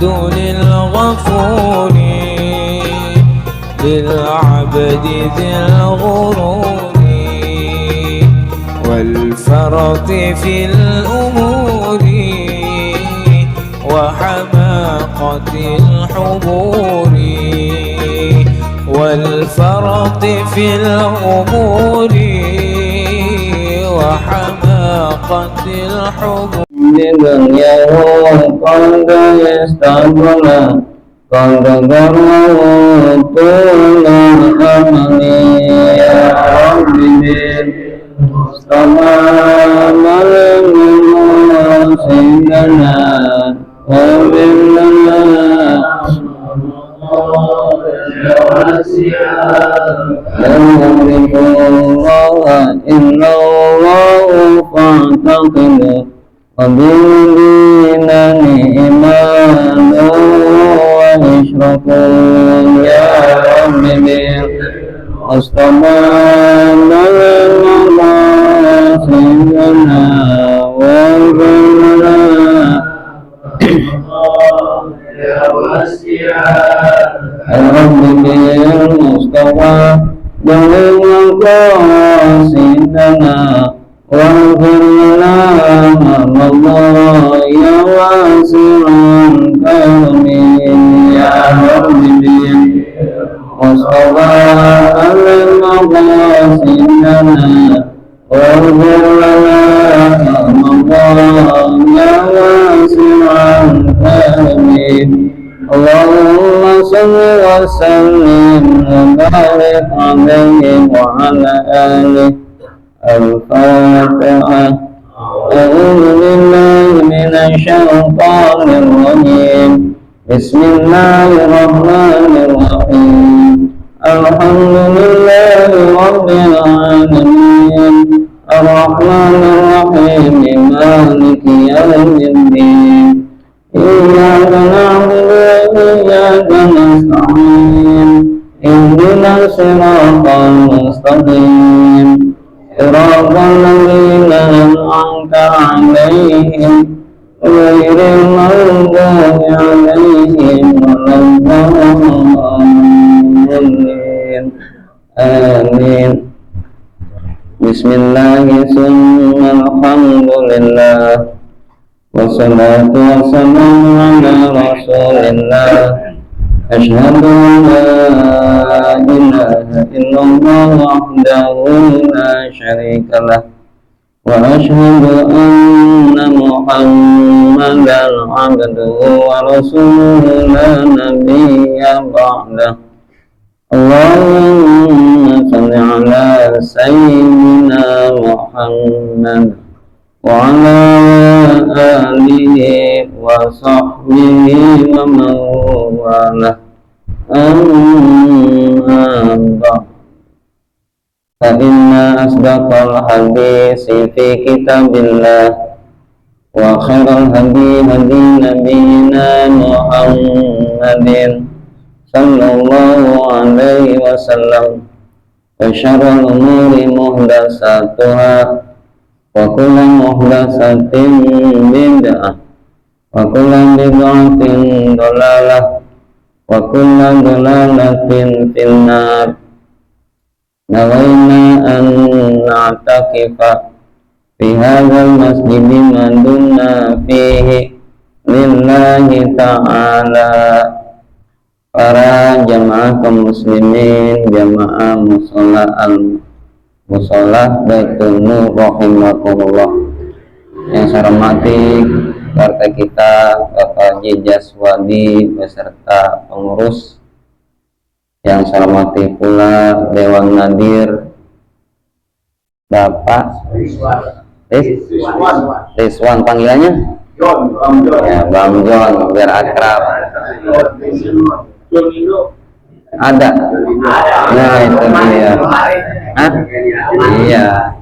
الحمد للغفور للعبد ذي الغرور والفرط في الأمور وحماقة الحبور والفرط في الأمور وحماقة الحبور dunia qad yastabuna qad garrawtuna amani ya rabbi mustafa malamuna sayyidana wa billana inna Allah fa'taqidu وبالدينان إيمانا وإشركون يا رب بالمصطفى مولانا سيدنا وبلنا يا واسع الرب بالمصطفى مولانا سيدنا واغفر لنا الله يا واسع الكرم يا رب بالمصطفى المقاصدنا واغفر لنا الله يا واسع الكرم اللهم صل وسلم وبارك عليه وعلى آله الفاتحة. أعوذ بالله من الشيطان الرجيم بسم الله الرحمن الرحيم الحمد لله رب العالمين الرحمن الرحيم مالك يوم الدين إياك نعبد وإياك نستعين اهدنا الصراط المستقيم صراط الذين أنعمت عليهم غير المغضوب عليهم ولا الضالين آمين. Bismillah summa alhamdulillah wassalatu wassalamu ala rasulillah أشهد أن لا إله إلا الله وحده لا شريك له وأشهد أن محمدا عبده ورسوله لا نبي بعده اللهم صل على سيدنا محمد وعلى آله وصحبه ومن والاه أما بعد فإن أصدق الحديث في كتاب الله وخير الهدي هدي نبينا محمد صلى الله عليه وسلم وشر الأمور محدثاتها وكل محدثة بدعة وكل بدعة ضلالة وكل ضلالة في النار. نوينا أن نعتكف في هذا المسجد ما دمنا فيه لله تعالى. Para jamaah kaum muslimin, jamaah musola Baitul Nur rahimakumullah, yang saya hormati keluarga kita Bapak Haji Jaswadi beserta pengurus, yang saya hormati pula Dewan Nadir Bapak Rizwan panggilannya ya Bang John biar akrab. Ada. Nah itu dia. Hah? Iya.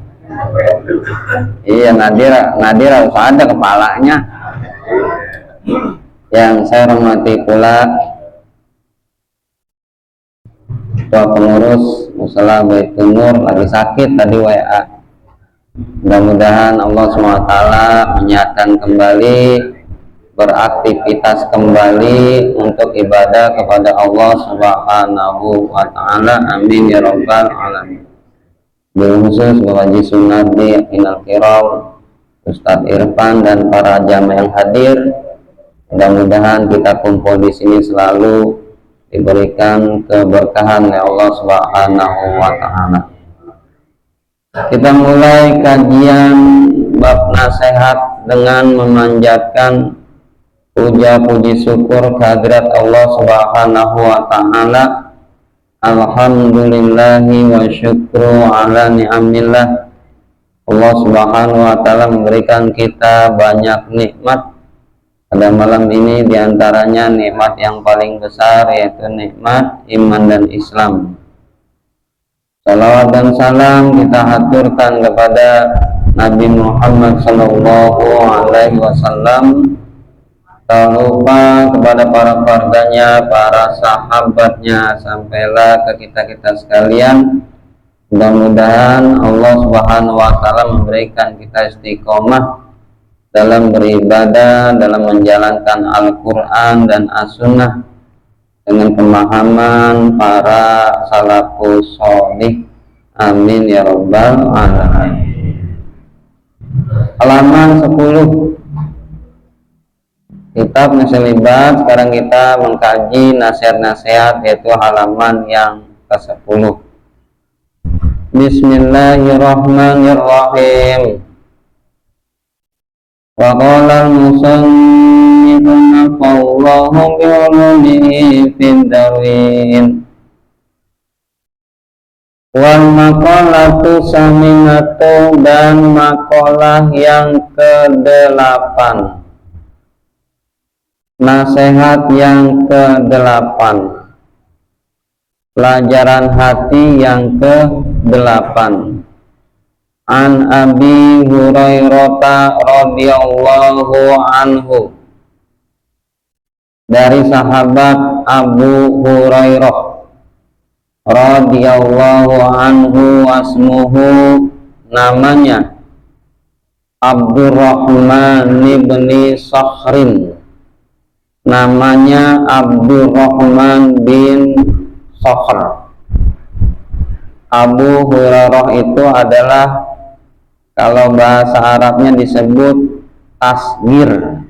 Iya Nadira harus ada kepalanya. Yang saya hormati pula Ketua Pengurus Mushola Baitul Nur lagi sakit tadi WA. Mudah-mudahan Allah SWT menyehatkan kembali beraktivitas kembali untuk ibadah kepada Allah Subhanahu wa Ta'ala. Amin ya Rabbal Alamin. Khusus Bapak Haji Sunardi Inal Kiram, Ustadz Irfan dan para jamaah yang hadir, mudah-mudahan kita kumpul di sini selalu diberikan keberkahan oleh Allah Subhanahu wa Ta'ala. Kita mulai kajian bab nasihat dengan memanjatkan puja puji syukur kehadirat Allah Subhanahu wa Ta'ala. Alhamdulillahi wa syukru ala ni'amillah. Allah Subhanahu wa Ta'ala memberikan kita banyak nikmat pada malam ini, diantaranya nikmat yang paling besar yaitu nikmat iman dan Islam. Salawat dan salam kita haturkan kepada Nabi Muhammad Sallallahu Alaihi Wasallam, tak lupa kepada para keluarganya, para sahabatnya, sampailah ke kita sekalian. Mudah-mudahan Allah Subhanahu wa Ta'ala memberikan kita istiqomah dalam beribadah, dalam menjalankan Al-Quran dan As-Sunnah dengan pemahaman para salafus sholih. Amin ya Rabbal Alamin. Halaman 10 kitab Nasilibat. Sekarang kita mengkaji nasihat-nasihat, yaitu halaman yang ke-10. Bismillahirrahmanirrahim. Wa qala al-musannif nafallahu bi'ulumihi fid darwin. Wal maqalatu saminatu, dan maqalah yang ke-8, nasihat yang ke-8, pelajaran hati yang ke-8. An Abi Hurairah radhiyallahu anhu, dari sahabat Abu Hurairah radhiyallahu anhu, asmuhu, namanya Abdurrahman bin Sakhrin, namanya Abdurrahman bin Sakhr. Abu Hurairah itu adalah, kalau bahasa Arabnya disebut tasghir,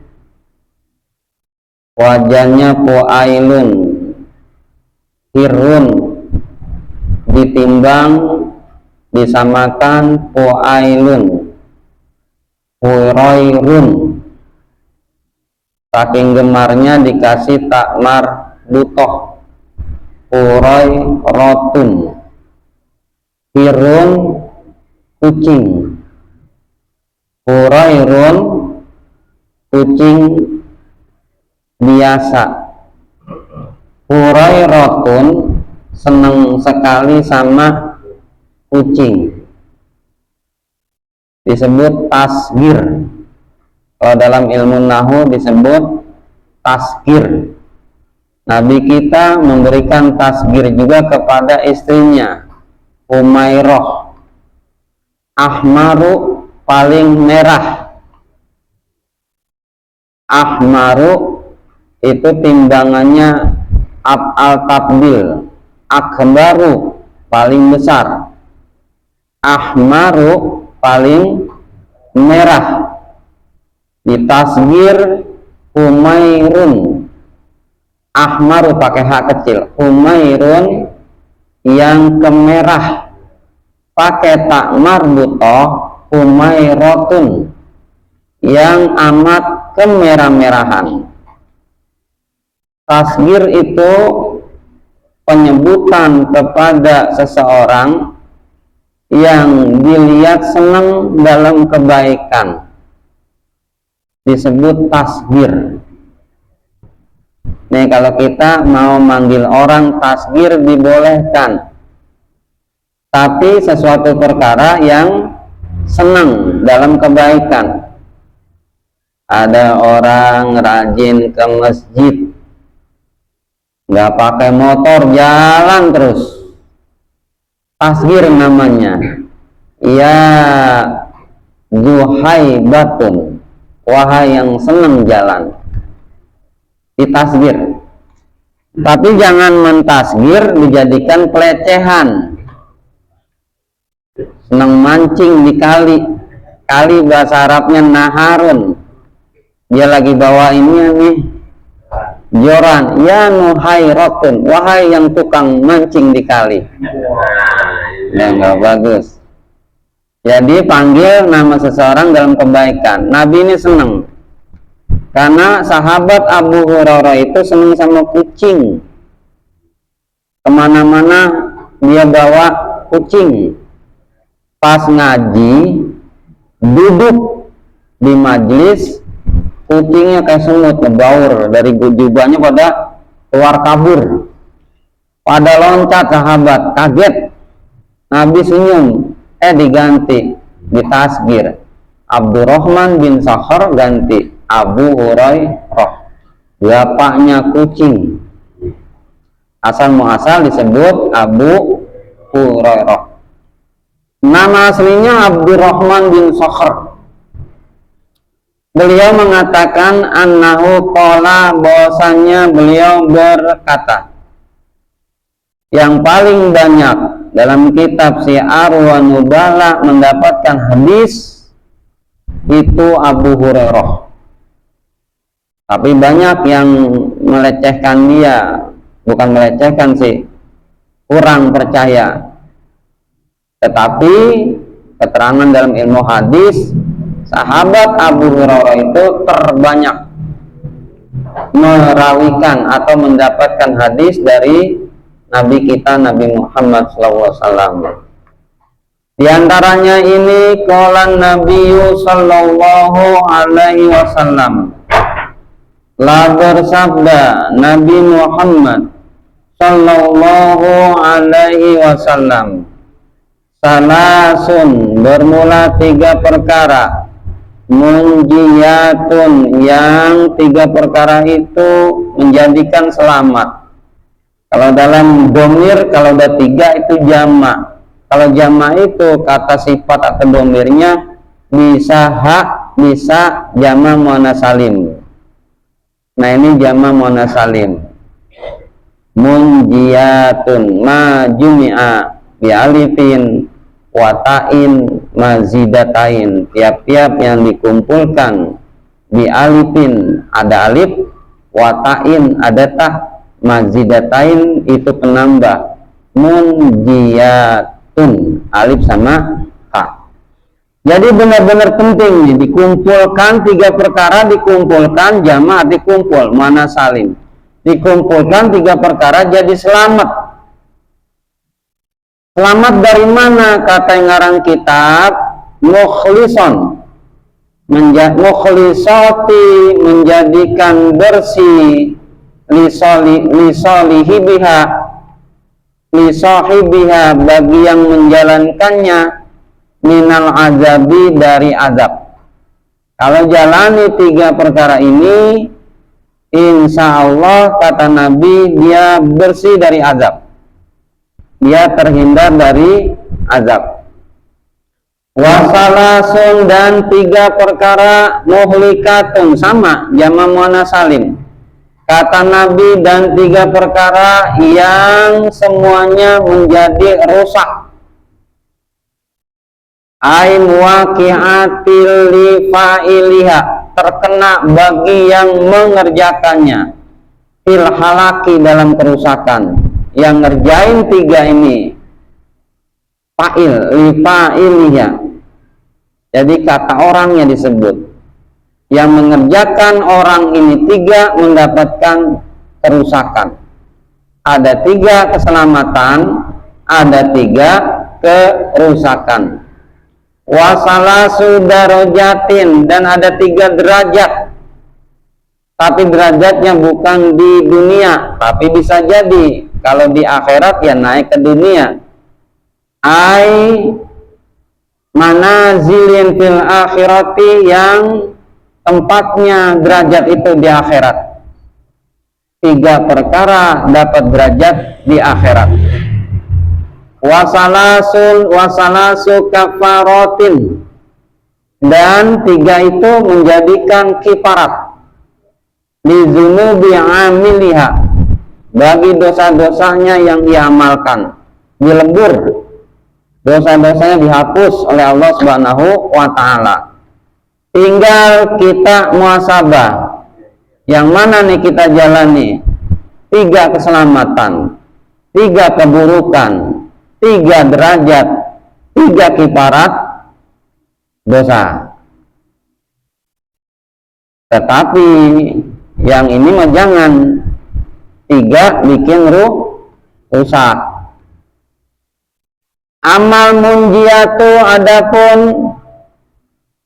wajahnya puailun, hirun, ditimbang disamakan puailun, hurairun, saking gemarnya dikasih takmar butoh, hurairotun. Hirun, kucing. Hurairun, kucing biasa. Hurairotun, senang sekali sama kucing, disebut tasghir. Kalau dalam ilmu nahwu disebut tasghir. Nabi kita memberikan tasghir juga kepada istrinya, Umairah. Ahmaru, paling merah. Ahmaru itu timbangannya af'al tafdil. Akbaru, paling besar. Ahmaru, paling merah. Ditasghir Umairun. Ahmaru pakai hak kecil. Umairun, yang kemerah, pakai tak marbutoh, Umairotun, yang amat kemerah-merahan. Tasghir itu penyebutan kepada seseorang yang dilihat senang dalam kebaikan, disebut tasghir. Nih, kalau kita mau manggil orang tasghir dibolehkan, tapi sesuatu perkara yang senang dalam kebaikan. Ada orang rajin ke masjid, nggak pakai motor, jalan terus, tasghir namanya. Ya zuhaibatun, wahai yang senang jalan. ditasgir. Tapi jangan mentasgir dijadikan pelecehan. Senang mancing di kali. Kali bahasa Arabnya naharun. Dia lagi bawa ini nih joran, ya nuhairotun, wahai yang tukang mancing di kali. Ya nggak bagus. Jadi panggil nama seseorang dalam kebaikan. Nabi ini senang karena sahabat Abu Hurairah itu senang sama kucing. Kemana-mana dia bawa kucing. Pas ngaji, duduk di majelis, kucingnya kayak semut ngebaur dari jubahnya pada keluar kabur. Pada loncat sahabat, kaget. Nabi senyum, diganti, ditasgir. Abdurrahman bin Sakhar ganti Abu Hurairah, bapaknya kucing. Asal muasal disebut Abu Hurairah. Nama aslinya Abdurrahman bin Sakhar. Beliau mengatakan annahu qala, bahwasanya beliau berkata, yang paling banyak dalam kitab Syiar wa Nubala mendapatkan hadis itu Abu Hurairah. Tapi banyak yang melecehkan dia, bukan melecehkan sih, kurang percaya. Tetapi keterangan dalam ilmu hadis, sahabat Abu Hurairah itu terbanyak merawikan atau mendapatkan hadis dari Nabi kita Nabi Muhammad SAW. Di antaranya ini qalan Nabi sallallahu alaihi wasallam, la bersabda Nabi Muhammad sallallahu alaihi wasallam, salasun, bermula 3 perkara, munjiyatun, yang 3 perkara itu menjadikan selamat. Kalau dalam domir, kalau ada 3 itu jamak. Kalau jamak itu kata sifat atau domirnya bisa hak, bisa jamak muannats salim. Nah ini jamak muannats salim. Munjiyatun ma jumi'a bi alifin watain mazidatain, tiap-tiap yang dikumpulkan bi alifin ada alif, watain ada tah, mazidatain itu penambah, munjiyatun alif sama ta. Jadi benar-benar penting nih, dikumpulkan 3 perkara, dikumpulkan jamak, dikumpul mana salim, dikumpulkan 3 perkara jadi selamat. Selamat dari mana? Kata yang ngarang kitab, mukhlison, mukhlisati, menjadikan bersih, lisolihi biha, lisahibiha, bagi yang menjalankannya, minal azabi, dari azab. Kalau jalani 3 perkara ini, insya Allah kata Nabi, dia bersih dari azab, dia terhindar dari azab. Wasalasun, dan 3 perkara muhlikatun, sama jamak muannats salim. Kata Nabi, dan 3 perkara yang semuanya menjadi rusak. Ai muwaqi'atil li fa'iliha, terkena bagi yang mengerjakannya. Fil halaki, dalam kerusakan. Yang ngerjain 3 ini fa'il, li fa'iliha. Jadi kata orangnya disebut. Yang mengerjakan orang ini 3 mendapatkan kerusakan. Ada 3 keselamatan, ada 3 kerusakan. Wasalasu darajatin, dan ada 3 derajat. Tapi derajatnya bukan di dunia, tapi bisa jadi kalau di akhirat ya naik ke dunia. Ai manazilin fil akhirati, yang tempatnya derajat itu di akhirat. 3 perkara dapat derajat di akhirat. Wasalasu kafarotin, dan 3 itu menjadikan kifarat. Lizunubi amiliha, bagi dosa-dosanya yang diamalkan, dilebur, dosa-dosanya dihapus oleh Allah Subhanahu wa ta'ala. Tinggal kita muhasabah, yang mana nih kita jalani? 3 keselamatan, 3 keburukan, 3 derajat, 3 kiparat dosa. Tetapi yang ini mah jangan, 3 bikin rusak. Amal munjiatu adapun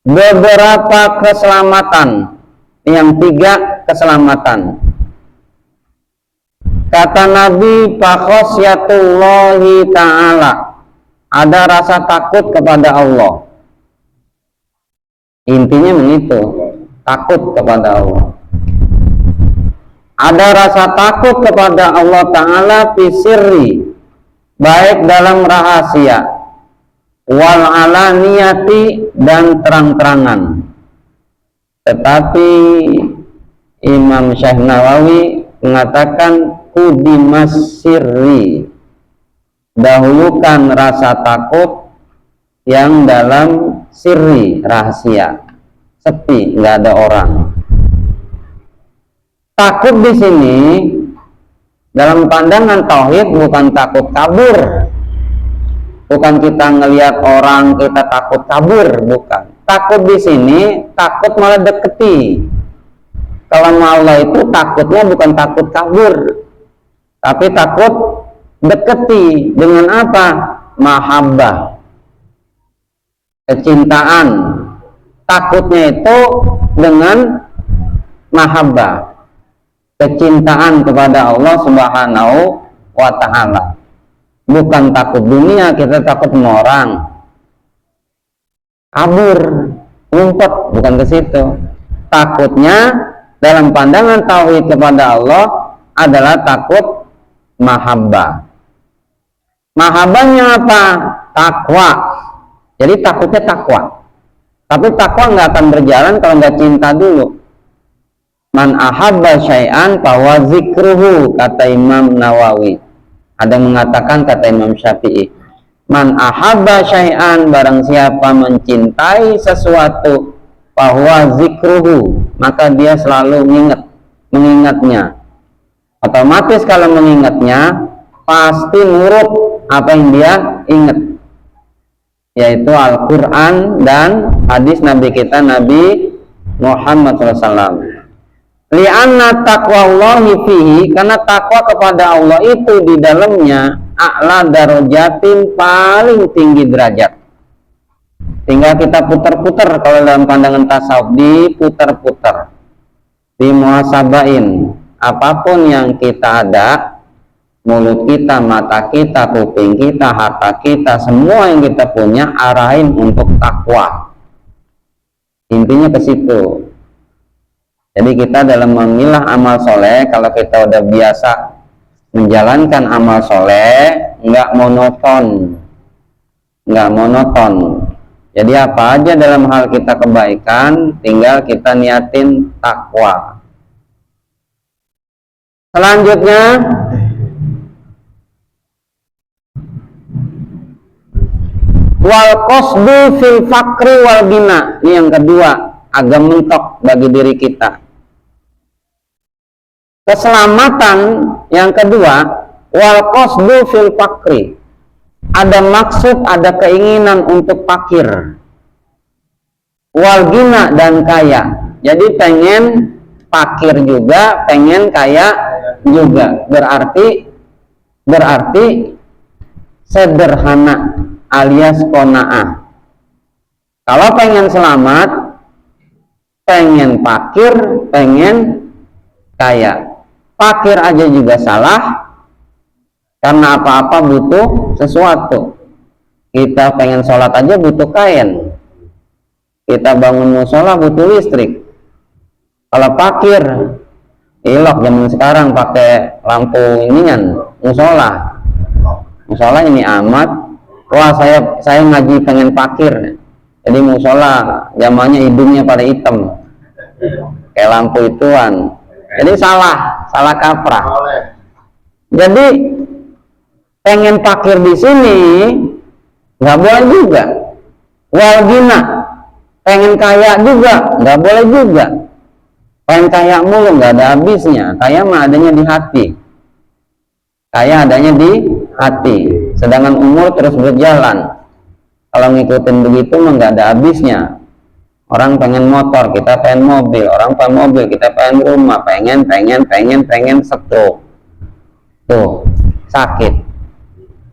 beberapa keselamatan, yang 3 keselamatan. Kata Nabi, fakhosyatullahi ta'ala, ada rasa takut kepada Allah. Intinya begitu, takut kepada Allah. Ada rasa takut kepada Allah Ta'ala fisirri, baik dalam rahasia, wal alaniyati, dan terang-terangan. Tetapi Imam Syekh Nawawi mengatakan kudimas sirri, dahulukan rasa takut yang dalam sirri, rahasia, sepi, nggak ada orang. Takut di sini dalam pandangan tauhid bukan takut kabur, bukan kita ngelihat orang kita takut kabur, bukan. Takut di sini takut malah deketi. Kalau Allah itu takutnya bukan takut kabur, tapi takut deketi. Dengan apa? Mahabbah, kecintaan. Takutnya itu dengan mahabbah, kecintaan kepada Allah Subhanahu wa ta'ala. Bukan takut dunia, kita takut sama orang, kabur, ngumpet, bukan ke situ. Takutnya dalam pandangan tauhid kepada Allah adalah takut mahabbah. Mahabbahnya apa? Takwa. Jadi takutnya takwa. Tapi takwa nggak akan berjalan kalau nggak cinta dulu. Man ahabba syai'an fahuwa zikruhu, kata Imam Nawawi. Ada yang mengatakan, kata Imam Syafi'i, man ahabba syai'an, barang siapa mencintai sesuatu, fahuwa zikruhu, maka dia selalu mengingatnya. Otomatis kalau mengingatnya pasti nurut apa yang dia ingat, yaitu Al-Quran dan hadis Nabi kita, Nabi Muhammad SAW. Li'anna taqwallahi fihi, karena takwa kepada Allah itu di dalamnya a'la darajatin, paling tinggi derajat. Tinggal kita putar-putar, kalau dalam pandangan tasawuf diputar-putar, dimuhasabain. Apapun yang kita ada, mulut kita, mata kita, kuping kita, harta kita, semua yang kita punya arahin untuk takwa. Intinya ke situ. Jadi kita dalam memilah amal soleh, kalau kita udah biasa menjalankan amal soleh, nggak monoton. Jadi apa aja dalam hal kita kebaikan, tinggal kita niatin takwa. Selanjutnya, wal qasdu fil fakri wal bina. Ini yang kedua, agak mentok bagi diri kita. Keselamatan yang kedua, wal qasdu fil fakri. Ada maksud, ada keinginan untuk fakir. Wal gina, dan kaya. Jadi pengen fakir juga, pengen kaya juga. Berarti sederhana alias qanaah. Kalau pengen selamat, pengen fakir, pengen kaya. Fakir aja juga salah, karena apa-apa butuh sesuatu. Kita pengen sholat aja butuh kain, kita bangun musola butuh listrik. Kalau fakir, ilok zaman sekarang pakai lampu inian musola ini amat. Wah, saya ngaji pengen fakir, jadi musola zamannya hidungnya pada hitam kayak lampu ituan. Jadi salah kaprah. Jadi pengen fakir di sini nggak boleh juga. Wal gina, pengen kaya juga nggak boleh juga. Pengen kaya mulu nggak ada habisnya. Kaya mah adanya di hati. Kaya adanya di hati. Sedangkan umur terus berjalan. Kalau ngikutin begitu mah nggak ada habisnya. Orang pengen motor, kita pengen mobil. Orang pengen mobil, kita pengen rumah. Pengen stroke. Tuh, sakit.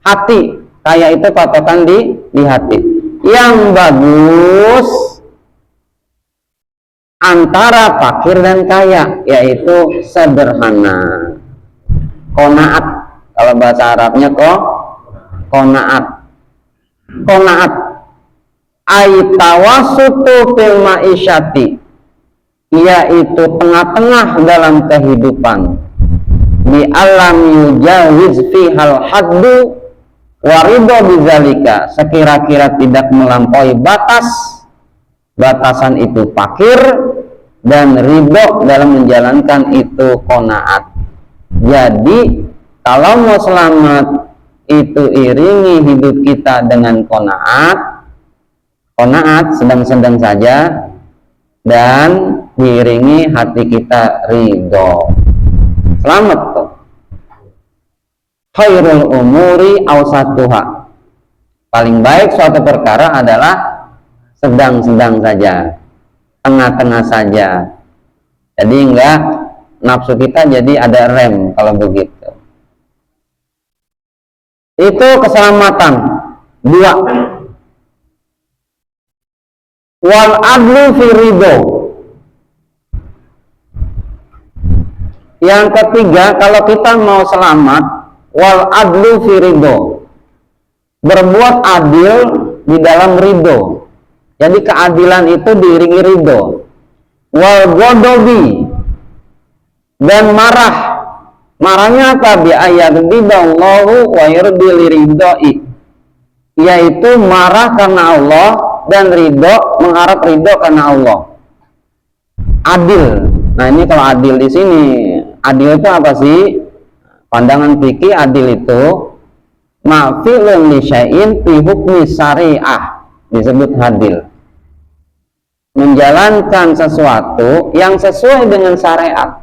Hati, kaya itu patokan di hati. Yang bagus antara fakir dan kaya, yaitu sederhana. Qanaat, kalau bahasa Arabnya qanaat. Qanaat aitawasutu fil ma'isyati, yaitu tengah-tengah dalam kehidupan, bi alam yujawiz fihal haddu waridho bizalika, sekira-kira tidak melampaui batasan itu fakir, dan ridho dalam menjalankan itu qanaat. Jadi kalau mau selamat itu iringi hidup kita dengan qanaat sedang-sedang saja, dan diiringi hati kita ridho. Selamat tuh. Khairul umuri awsatuha, paling baik suatu perkara adalah sedang-sedang saja, tengah-tengah saja. Jadi enggak nafsu kita jadi ada rem kalau begitu. Itu keselamatan. 2. Wal adlu fi ridho. Yang ketiga, kalau kita mau selamat, wal adlu fi ridho, berbuat adil di dalam ridho. Jadi keadilan itu diiringi ridho. Wal godobi, dan marahnya apa? Bi ayyaghdiballahu wa yurdi liridhoi, yaitu marah karena Allah dan ridho, mengharap ridho karena Allah. Adil. Nah, ini kalau adil di sini, adil itu apa sih? Pandangan fikih adil itu ma'filun li syai'in fi hukmi syariah, disebut adil. Menjalankan sesuatu yang sesuai dengan syariat,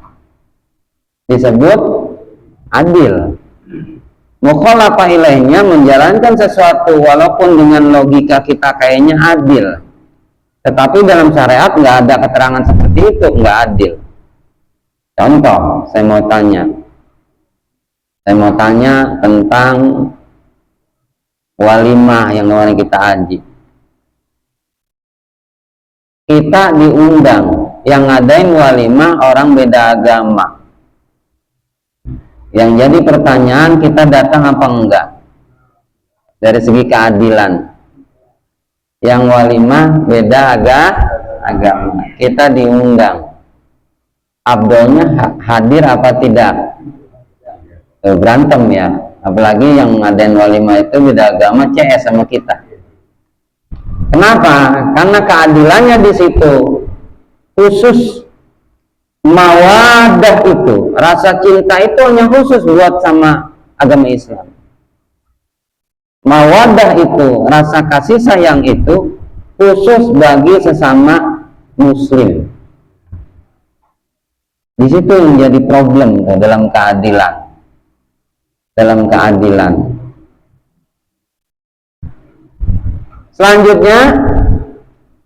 disebut adil. Mukhalafah ilaihnya, menjalankan sesuatu walaupun dengan logika kita kayaknya adil, tetapi dalam syariat nggak ada keterangan seperti itu, nggak adil. Contoh, saya mau tanya tentang walimah yang kemarin kita haji. Kita diundang, yang ngadain walimah orang beda agama. Yang jadi pertanyaan, kita datang apa enggak? Dari segi keadilan. Yang walimah beda agama, kita diundang. Abdolnya hadir apa tidak? Berantem ya. Apalagi yang ngadain walimah itu beda agama, CS sama kita. Kenapa? Karena keadilannya di situ. Khusus mawadah itu, rasa cinta itu hanya khusus buat sama agama Islam. Mawadah itu, rasa kasih sayang itu khusus bagi sesama muslim. Di situ yang jadi problem dalam keadilan. Selanjutnya,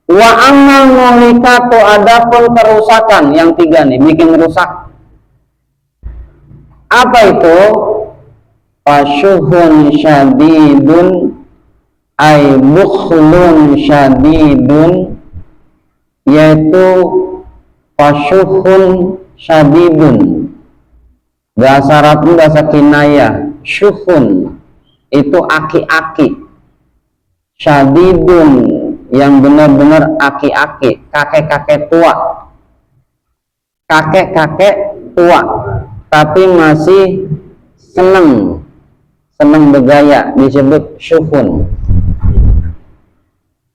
wa ammal muhlikatu, adapun kerusakan, yang 3 nih, bikin rusak. Apa itu? Fasyuhun syadidun ay bukhlun syadidun, yaitu fasyuhun syadidun, bahasa Arab, bahasa kinayah. Syuhun itu aki-aki, syadidun yang benar-benar aki-aki, kakek-kakek tua, tapi masih seneng bergaya, disebut syuhun.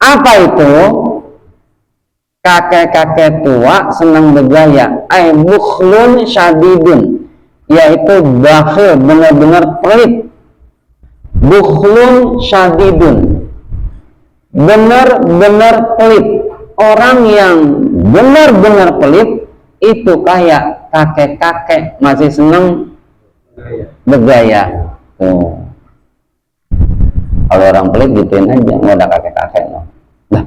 Apa itu? kakek-kakek tua senang bergaya. Bukhlun syadidun, yaitu bakhil, benar-benar pelit. Bukhlun syadidun, benar-benar pelit. Orang yang benar-benar pelit itu kayak kakek-kakek masih senang bergaya. Kalau orang pelit gituin aja, nggak ada kakek-kakek. Nah,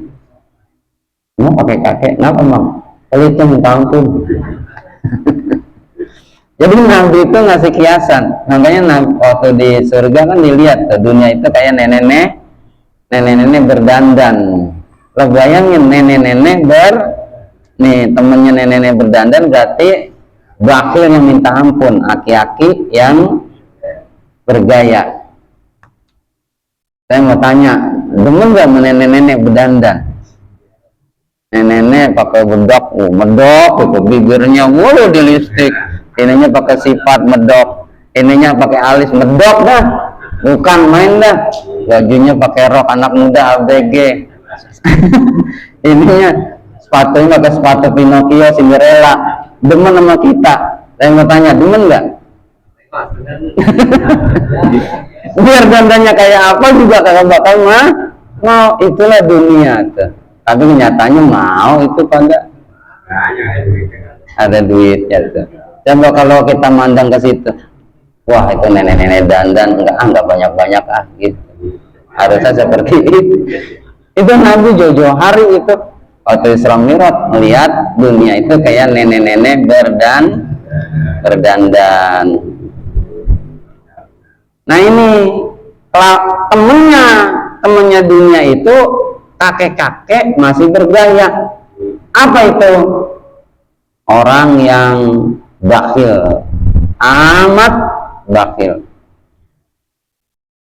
mau pakai kakek, kenapa bang? Pelitnya minta ampun. Jadi Nabi itu ngasih kiasan, makanya waktu di surga kan dilihat tuh, dunia itu kayak nenek-nenek berdandan. Lo bayangin nenek-nenek nih temennya nenek-nenek berdandan, berarti bakil yang minta ampun, aki-aki yang bergaya. Saya mau tanya, demen gak nenek-nenek berdandan? Nenek-nenek pakai bedak, medok, itu bibirnya waduh di lipstik, ininya pakai sifat medok, ininya pakai alis medok dah, bukan main dah, bajunya pakai rok anak muda ABG, ininya sepatunya pakai sepatu Pinocchio Cinderella. Demen sama kita. Saya mau tanya, demen nggak? Biar dandannya kayak apa juga kagak bakal mau. Itulah dunia tuh. Tapi kenyataannya mau itu pada ada duitnya tuh. Coba kalau kita mandang ke situ, wah itu nenek-nenek dandan enggak banyak-banyak gitu. Harusnya seperti itu. Itu Nabi jauh-jauh hari itu waktu Isra Mi'raj melihat dunia itu kayak nenek-nenek berdandan. Nah ini temennya dunia itu kakek-kakek masih bergaya. Apa itu? Orang yang bakhil, amat bakhil.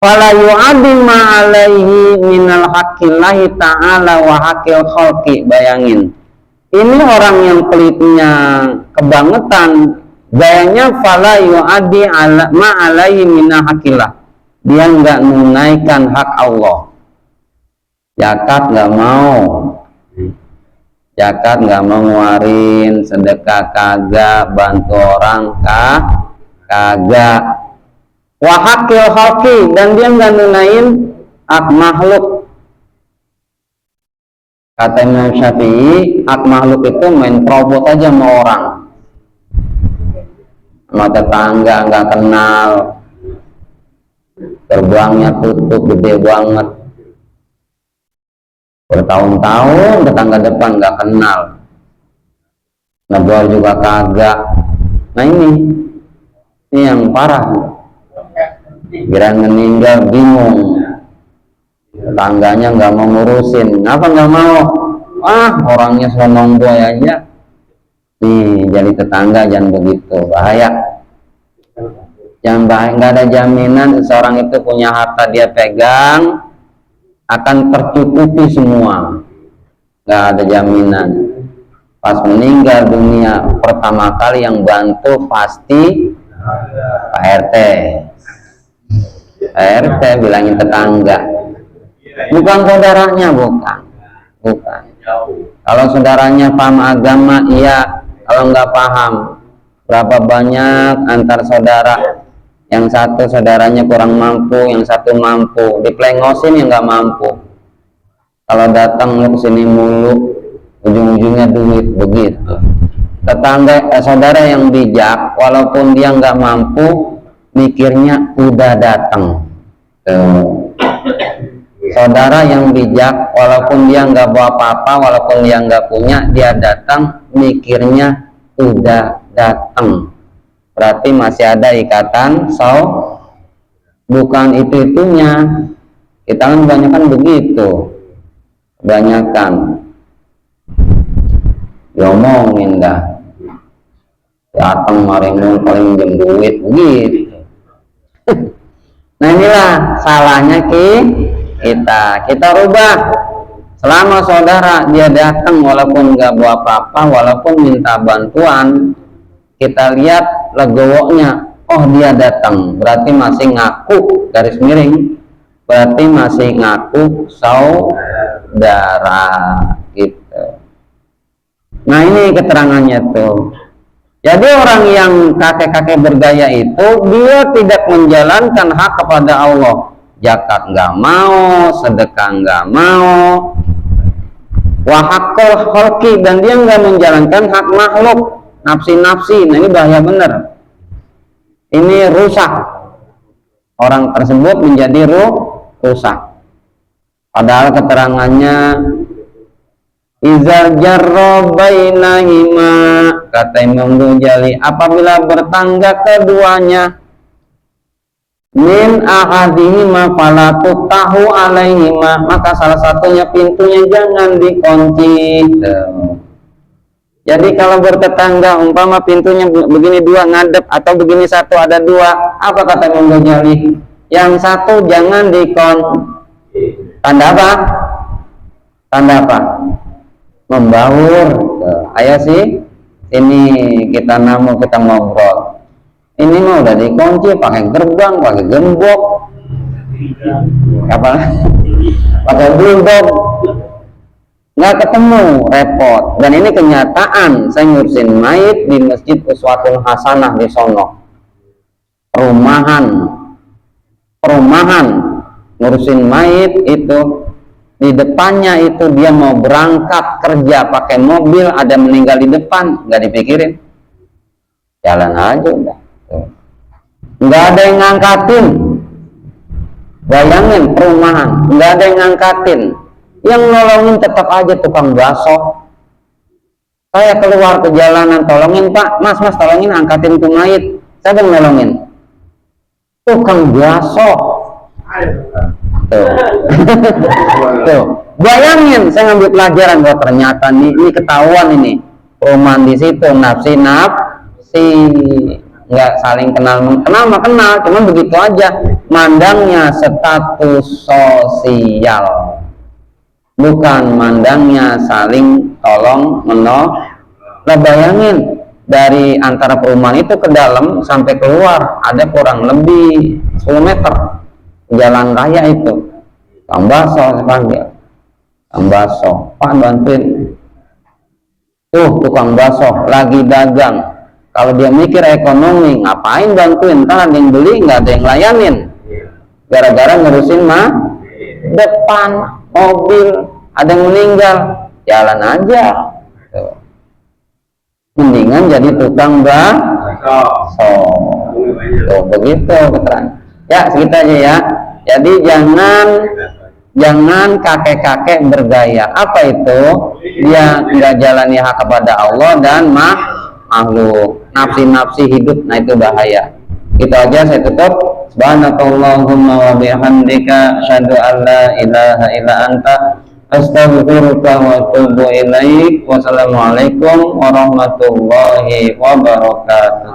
Fala yu'addi ma alaihi minal haqqillahi ta'ala wa haqqil khalqi. Bayangin, ini orang yang pelitnya kebangetan, gayanya fala yu'addi ma alaihi minal haqqillah, dia nggak menunaikan hak Allah. Zakat nggak mau, zakat nggak mau ngeluarin, sedekah kagak, bantu orang kagak, wahakil khalqi, dan dia nggak nunain hak makhluk. Kata Imam Syafi'i, hak makhluk itu main perobot aja sama orang, sama tetangga nggak kenal, gerbangnya tutup gede banget, bertahun-tahun tetangga depan nggak kenal, negor juga kagak. Nah ini yang parah. Kira meninggal bingung, tetangganya nggak mau ngurusin. Kenapa nggak mau? Orangnya sombong boy aja. Nih jadi tetangga jangan begitu, bahaya. Yang bahaya, nggak ada jaminan seseorang itu punya harta dia pegang akan tercukupi semua, nggak ada jaminan. Pas meninggal dunia pertama kali yang bantu pasti Pak RT. RT bilangin tetangga, bukan saudaranya, bukan. Kalau saudaranya paham agama iya, kalau nggak paham, berapa banyak antar saudara, yang satu saudaranya kurang mampu, yang satu mampu, diplengosin yang nggak mampu. Kalau datang ke sini mulu, ujung-ujungnya duit, begitu. Tetangga saudara yang bijak, walaupun dia nggak mampu, mikirnya udah datang. Saudara yang bijak, walaupun dia nggak bawa apa-apa, walaupun dia nggak punya, dia datang, mikirnya udah datang. Berarti masih ada ikatan bukan itu-itunya. Kita kan kebanyakan begitu, kebanyakan diomongin dah, datang marimun paling minjem duit begitu. Nah inilah salahnya kita rubah. Selama saudara dia datang walaupun nggak bawa apa-apa, walaupun minta bantuan, kita lihat legowonya, oh dia datang, berarti masih ngaku, garis miring, berarti masih ngaku saudara gitu. Nah ini keterangannya tuh. Jadi orang yang kakek-kakek bergaya itu dia tidak menjalankan hak kepada Allah. Zakat nggak mau, sedekah nggak mau, wahakul kholki, dan dia nggak menjalankan hak makhluk, nafsi-nafsi. Nah ini bahaya bener. Ini rusak. Orang tersebut menjadi rusak. Padahal keterangannya Izal jarra bainahima, kata Imam Ghazali, apabila bertangga keduanya, min ahadihima fala tutahu alaihima, maka salah satunya pintunya jangan dikunci. Jadi kalau bertetangga umpama pintunya begini dua ngadep atau begini satu ada dua, apa kata Imam Ghazali? Yang satu jangan dikunci. Tanda apa? Tanda apa? Membaur. Ayo sih, ini kita ngobrol. Ini mah udah dikunci, pakai gerbang, pakai gembok, apa? Pakai bulldog, nggak ketemu, repot. Dan ini kenyataan. Saya ngurusin mayit di Masjid Uswatun Hasanah di sono. Perumahan ngurusin mayit itu. Di depannya itu dia mau berangkat kerja pakai mobil, ada meninggal di depan, nggak dipikirin, jalan aja udah, nggak ada yang ngangkatin. Bayangin perumahan, nggak ada yang ngangkatin, yang nolongin tetap aja tukang bakso. Saya keluar ke jalanan, tolongin Pak, mas tolongin angkatin tuh mayit, saya yang nolongin, tukang bakso. Tuh, bayangin, saya ngambil pelajaran bahwa ternyata ini ketahuan ini perumahan di situ nafsi nggak saling kenal mah kenal, cuman begitu aja mandangnya status sosial, bukan mandangnya saling tolong menolong. Lah bayangin dari antara perumahan itu ke dalam sampai keluar ada kurang lebih 10 meter. Jalan raya itu, Kang Baso saya panggil, Kang Baso, Pak bantuin. Tuh tukang baso lagi dagang. Kalau dia mikir ekonomi, ngapain bantuin? Ntar ada yang beli, nggak ada yang layanin. Gara-gara ngurusin depan mobil, ada yang meninggal, jalan aja. Tuh. Mendingan jadi tukang baso. Tuh begitu keterangan. Ya segitu aja ya. Jadi jangan kakek-kakek bergaya. Apa itu? Dia tidak jalani hak kepada Allah dan makhluk, nafsi hidup. Nah itu bahaya. Itu aja, saya tutup. Subhanakallahumma wa bihamdika asyhadu an la ilaha illa anta astaghfiruka wa atubu ilaik. Wassalamualaikum warahmatullahi wabarakatuh.